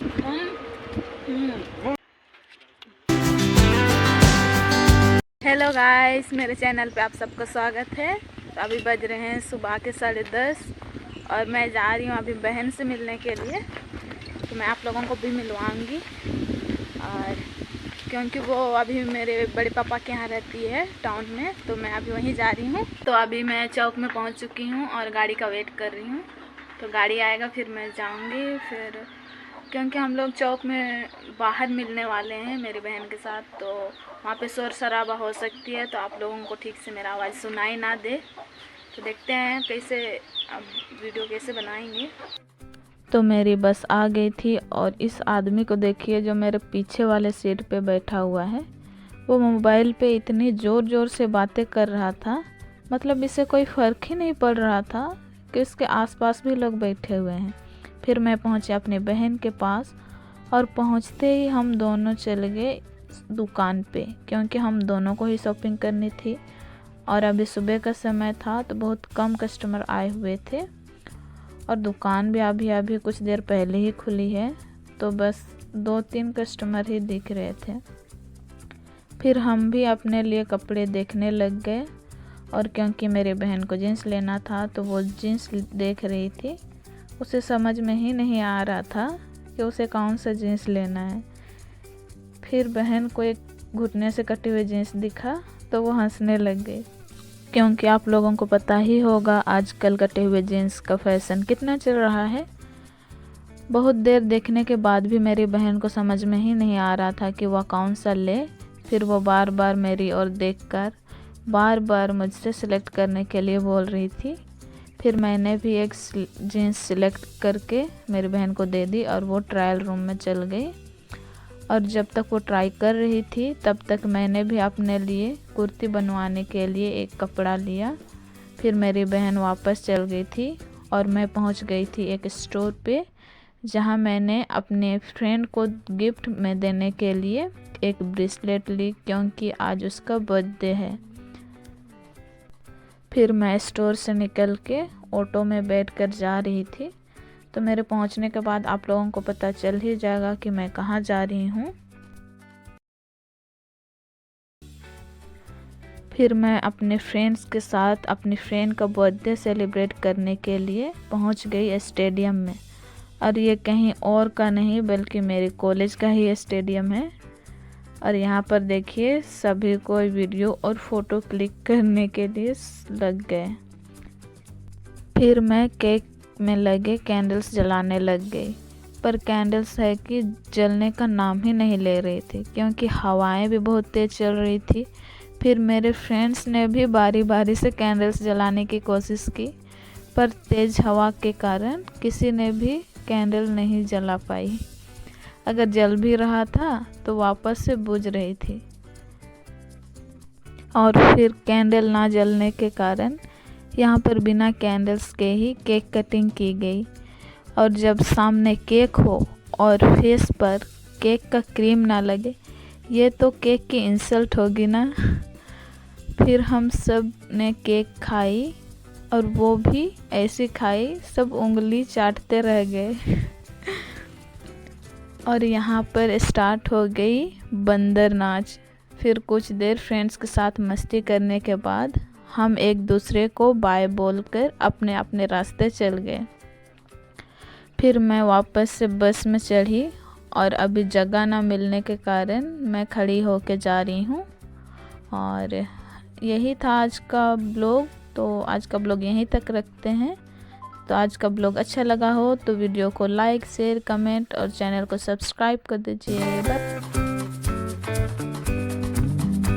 Hello guys, मेरे channel पे आप सबका स्वागत है। तो अभी बज रहे हैं सुबह के 10:30 और मैं जा रही हूँ अभी बहन से मिलने के लिए। तो मैं आप लोगों को भी मिलवाऊंगी, और क्योंकि वो अभी मेरे बड़े पापा के यहाँ रहती है टाउन में, तो मैं अभी वहीं जा रही हूँ। तो अभी मैं चौक में पहुँच चुकी हूँ और गाड़ी का वेट कर रही हूँ। तो गाड़ी आएगा फिर मैं जाऊँगी। फिर क्योंकि हम लोग चौक में बाहर मिलने वाले हैं मेरी बहन के साथ, तो वहाँ पे शोर शराबा हो सकती है, तो आप लोगों को ठीक से मेरा आवाज़ सुनाई ना दे। तो देखते हैं कैसे अब वीडियो कैसे बनाएंगे। तो मेरी बस आ गई थी और इस आदमी को देखिए जो मेरे पीछे वाले सीट पे बैठा हुआ है। वो मोबाइल पे इतनी ज़ोर ज़ोर से बातें कर रहा था, मतलब इससे कोई फ़र्क ही नहीं पड़ रहा था कि उसके आसपास भी लोग बैठे हुए हैं। फिर मैं पहुंचे अपनी बहन के पास और पहुंचते ही हम दोनों चले गए दुकान पे, क्योंकि हम दोनों को ही शॉपिंग करनी थी। और अभी सुबह का समय था तो बहुत कम कस्टमर आए हुए थे और दुकान भी अभी कुछ देर पहले ही खुली है, तो बस 2-3 कस्टमर ही दिख रहे थे। फिर हम भी अपने लिए कपड़े देखने लग गए, और क्योंकि मेरी बहन को जीन्स लेना था तो वो जीन्स देख रही थी। उसे समझ में ही नहीं आ रहा था कि उसे कौन सा जीन्स लेना है। फिर बहन को एक घुटने से कटे हुए जीन्स दिखा तो वो हंसने लग गई, क्योंकि आप लोगों को पता ही होगा आजकल कटे हुए जीन्स का फैशन कितना चल रहा है। बहुत देर देखने के बाद भी मेरी बहन को समझ में ही नहीं आ रहा था कि वह कौन सा ले। फिर वो बार बार मेरी ओर देखकर बार बार मुझसे सिलेक्ट करने के लिए बोल रही थी। फिर मैंने भी एक जीन्स सिलेक्ट करके मेरी बहन को दे दी और वो ट्रायल रूम में चल गई। और जब तक वो ट्राई कर रही थी तब तक मैंने भी अपने लिए कुर्ती बनवाने के लिए एक कपड़ा लिया। फिर मेरी बहन वापस चल गई थी और मैं पहुंच गई थी एक स्टोर पे, जहां मैंने अपने फ्रेंड को गिफ्ट में देने के लिए एक ब्रेसलेट ली, क्योंकि आज उसका बर्थडे है। फिर मैं स्टोर से निकल के ऑटो में बैठकर जा रही थी। तो मेरे पहुंचने के बाद आप लोगों को पता चल ही जाएगा कि मैं कहाँ जा रही हूँ। फिर मैं अपने फ्रेंड्स के साथ अपनी फ्रेंड का बर्थडे सेलिब्रेट करने के लिए पहुंच गई स्टेडियम में। और ये कहीं और का नहीं बल्कि मेरे कॉलेज का ही स्टेडियम है। और यहाँ पर देखिए सभी को वीडियो और फ़ोटो क्लिक करने के लिए लग गए। फिर मैं केक में लगे कैंडल्स जलाने लग गई, पर कैंडल्स है कि जलने का नाम ही नहीं ले रही थी, क्योंकि हवाएं भी बहुत तेज़ चल रही थी। फिर मेरे फ्रेंड्स ने भी बारी बारी से कैंडल्स जलाने की कोशिश की, पर तेज़ हवा के कारण किसी ने भी कैंडल नहीं जला पाई। अगर जल भी रहा था तो वापस से बुझ रही थी। और फिर कैंडल ना जलने के कारण यहाँ पर बिना कैंडल्स के ही केक कटिंग की गई। और जब सामने केक हो और फेस पर केक का क्रीम ना लगे, ये तो केक की इंसल्ट होगी ना। फिर हम सब ने केक खाई, और वो भी ऐसी खाई सब उंगली चाटते रह गए। और यहाँ पर स्टार्ट हो गई बंदर नाच। फिर कुछ देर फ्रेंड्स के साथ मस्ती करने के बाद हम एक दूसरे को बाय बोलकर अपने अपने रास्ते चल गए। फिर मैं वापस से बस में चढ़ी, और अभी जगह ना मिलने के कारण मैं खड़ी होके जा रही हूँ। और यही था आज का ब्लॉग। तो आज का ब्लॉग यहीं तक रखते हैं। तो आज का ब्लॉग अच्छा लगा हो तो वीडियो को लाइक, शेयर, कमेंट और चैनल को सब्सक्राइब कर दीजिए। बाय।